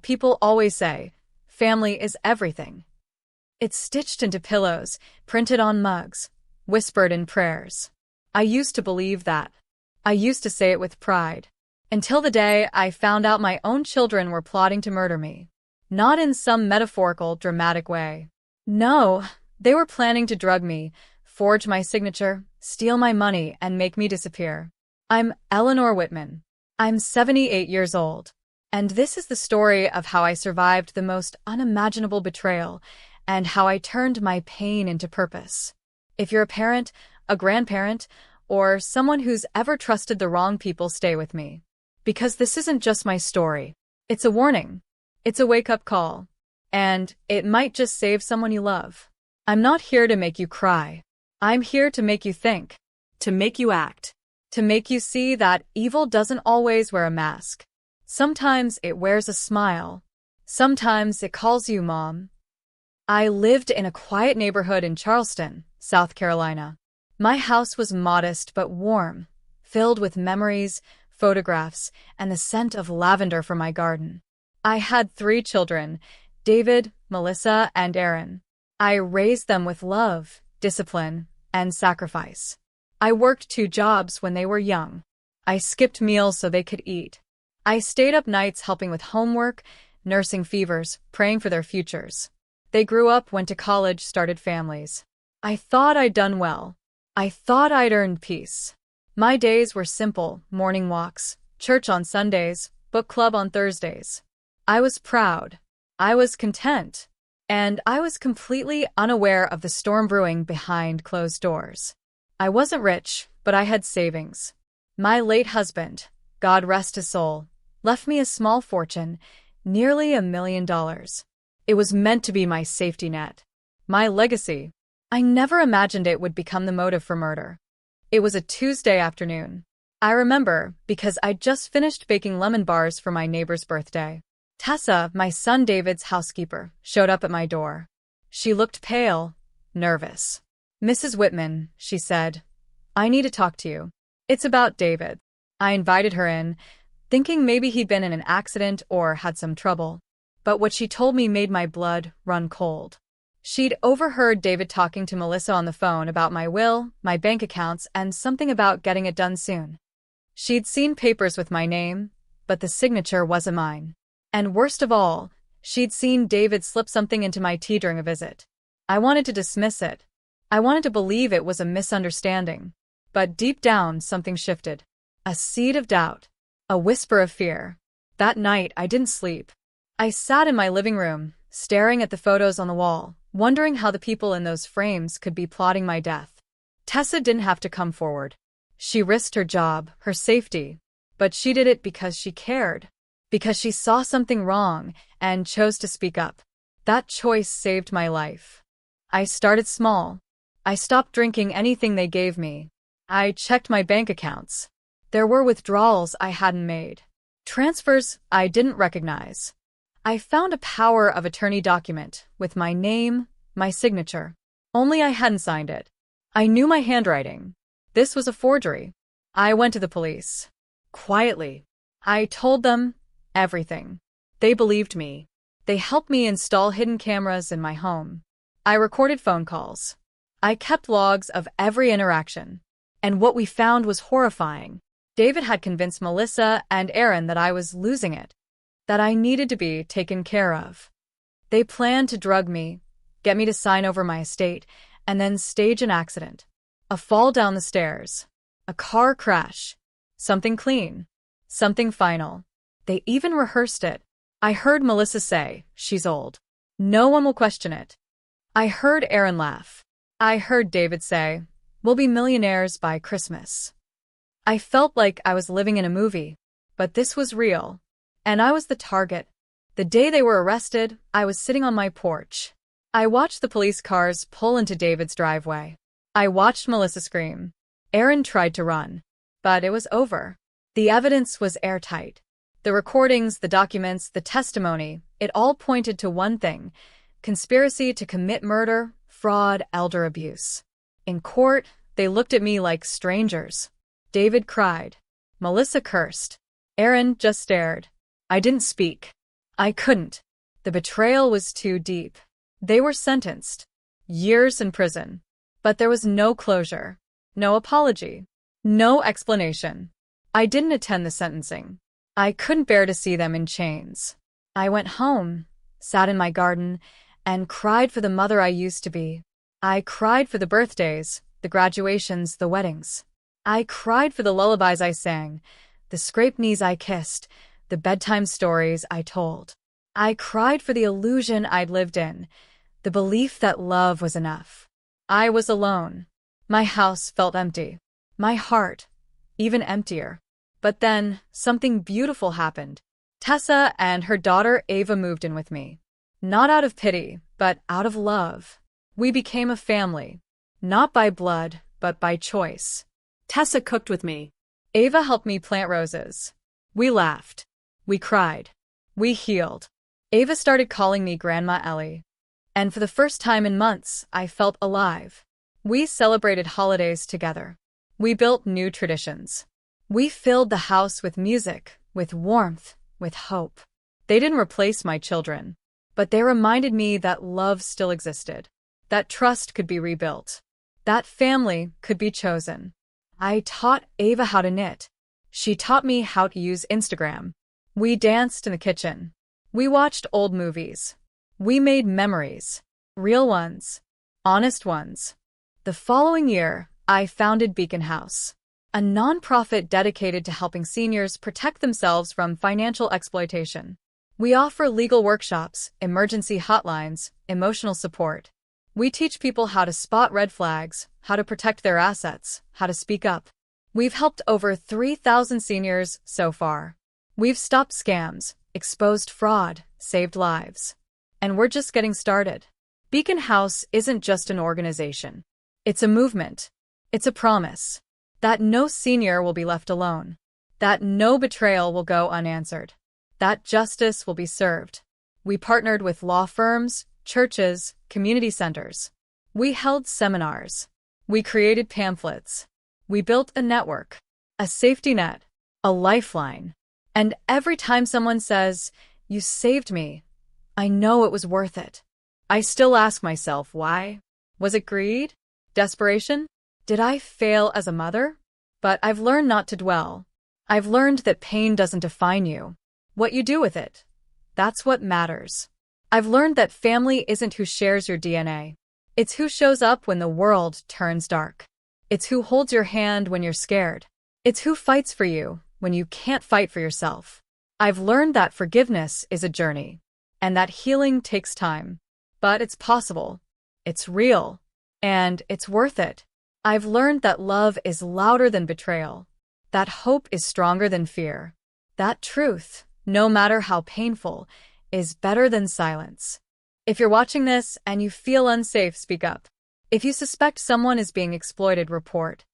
People always say, family is everything. It's stitched into pillows, printed on mugs, whispered in prayers. I used to believe that. I used to say it with pride. Until the day I found out my own children were plotting to murder me. Not in some metaphorical, dramatic way. No, they were planning to drug me, forge my signature, steal my money, and make me disappear. I'm Eleanor Whitman. I'm 78 years old. And this is the story of how I survived the most unimaginable betrayal and how I turned my pain into purpose. If you're a parent, a grandparent, or someone who's ever trusted the wrong people, stay with me. Because this isn't just my story. It's a warning. It's a wake-up call. And it might just save someone you love. I'm not here to make you cry. I'm here to make you think. To make you act. To make you see that evil doesn't always wear a mask. Sometimes it wears a smile. Sometimes it calls you mom. I lived in a quiet neighborhood in Charleston, South Carolina. My house was modest but warm, filled with memories, photographs, and the scent of lavender from my garden. I had 3 children, David, Melissa, and Aaron. I raised them with love, discipline, and sacrifice. I worked 2 jobs when they were young. I skipped meals so they could eat. I stayed up nights helping with homework, nursing fevers, praying for their futures. They grew up, went to college, started families. I thought I'd done well. I thought I'd earned peace. My days were simple: morning walks, church on Sundays, book club on Thursdays. I was proud. I was content. And I was completely unaware of the storm brewing behind closed doors. I wasn't rich, but I had savings. My late husband, God rest his soul, left me a small fortune, nearly $1 million. It was meant to be my safety net. My legacy. I never imagined it would become the motive for murder. It was a Tuesday afternoon. I remember because I'd just finished baking lemon bars for my neighbor's birthday. Tessa, my son David's housekeeper, showed up at my door. She looked pale, nervous. "Mrs. Whitman," she said, "I need to talk to you. It's about David." I invited her in, thinking maybe he'd been in an accident or had some trouble. But what she told me made my blood run cold. She'd overheard David talking to Melissa on the phone about my will, my bank accounts, and something about getting it done soon. She'd seen papers with my name, but the signature wasn't mine. And worst of all, she'd seen David slip something into my tea during a visit. I wanted to dismiss it. I wanted to believe it was a misunderstanding. But deep down, something shifted. A seed of doubt. A whisper of fear. That night, I didn't sleep. I sat in my living room, staring at the photos on the wall, wondering how the people in those frames could be plotting my death. Tessa didn't have to come forward. She risked her job, her safety. But she did it because she cared. Because she saw something wrong and chose to speak up. That choice saved my life. I started small. I stopped drinking anything they gave me. I checked my bank accounts. There were withdrawals I hadn't made. Transfers I didn't recognize. I found a power of attorney document with my name, my signature. Only I hadn't signed it. I knew my handwriting. This was a forgery. I went to the police. Quietly. I told them everything. They believed me. They helped me install hidden cameras in my home. I recorded phone calls. I kept logs of every interaction. And what we found was horrifying. David had convinced Melissa and Aaron that I was losing it, that I needed to be taken care of. They planned to drug me, get me to sign over my estate, and then stage an accident. A fall down the stairs. A car crash. Something clean. Something final. They even rehearsed it. I heard Melissa say, "She's old. No one will question it." I heard Aaron laugh. I heard David say, "We'll be millionaires by Christmas." I felt like I was living in a movie, but this was real. And I was the target. The day they were arrested, I was sitting on my porch. I watched the police cars pull into David's driveway. I watched Melissa scream. Aaron tried to run. But it was over. The evidence was airtight. The recordings, the documents, the testimony, it all pointed to one thing: conspiracy to commit murder, fraud, elder abuse. In court, they looked at me like strangers. David cried. Melissa cursed. Aaron just stared. I didn't speak. I couldn't. The betrayal was too deep. They were sentenced. Years in prison. But there was no closure. No apology. No explanation. I didn't attend the sentencing. I couldn't bear to see them in chains. I went home, sat in my garden, and cried for the mother I used to be. I cried for the birthdays, the graduations, the weddings. I cried for the lullabies I sang, the scraped knees I kissed, the bedtime stories I told. I cried for the illusion I'd lived in, the belief that love was enough. I was alone. My house felt empty. My heart, even emptier. But then, something beautiful happened. Tessa and her daughter Ava moved in with me. Not out of pity, but out of love. We became a family. Not by blood, but by choice. Tessa cooked with me. Ava helped me plant roses. We laughed. We cried. We healed. Ava started calling me Grandma Ellie. And for the first time in months, I felt alive. We celebrated holidays together. We built new traditions. We filled the house with music, with warmth, with hope. They didn't replace my children, but they reminded me that love still existed, that trust could be rebuilt, that family could be chosen. I taught Ava how to knit. She taught me how to use Instagram. We danced in the kitchen. We watched old movies. We made memories. Real ones. Honest ones. The following year, I founded Beacon House, a nonprofit dedicated to helping seniors protect themselves from financial exploitation. We offer legal workshops, emergency hotlines, emotional support. We teach people how to spot red flags, how to protect their assets, how to speak up. We've helped over 3,000 seniors so far. We've stopped scams, exposed fraud, saved lives. And we're just getting started. Beacon House isn't just an organization. It's a movement. It's a promise that no senior will be left alone, that no betrayal will go unanswered, that justice will be served. We partnered with law firms, churches, community centers. We held seminars. We created pamphlets. We built a network, a safety net, a lifeline. And every time someone says, "You saved me," I know it was worth it. I still ask myself why. Was it greed? Desperation? Did I fail as a mother? But I've learned not to dwell. I've learned that pain doesn't define you. What you do with it, that's what matters. I've learned that family isn't who shares your DNA. It's who shows up when the world turns dark. It's who holds your hand when you're scared. It's who fights for you when you can't fight for yourself. I've learned that forgiveness is a journey, and that healing takes time. But it's possible. It's real. And it's worth it. I've learned that love is louder than betrayal, that hope is stronger than fear, that truth, no matter how painful, is better than silence. If you're watching this and you feel unsafe, speak up. If you suspect someone is being exploited, report.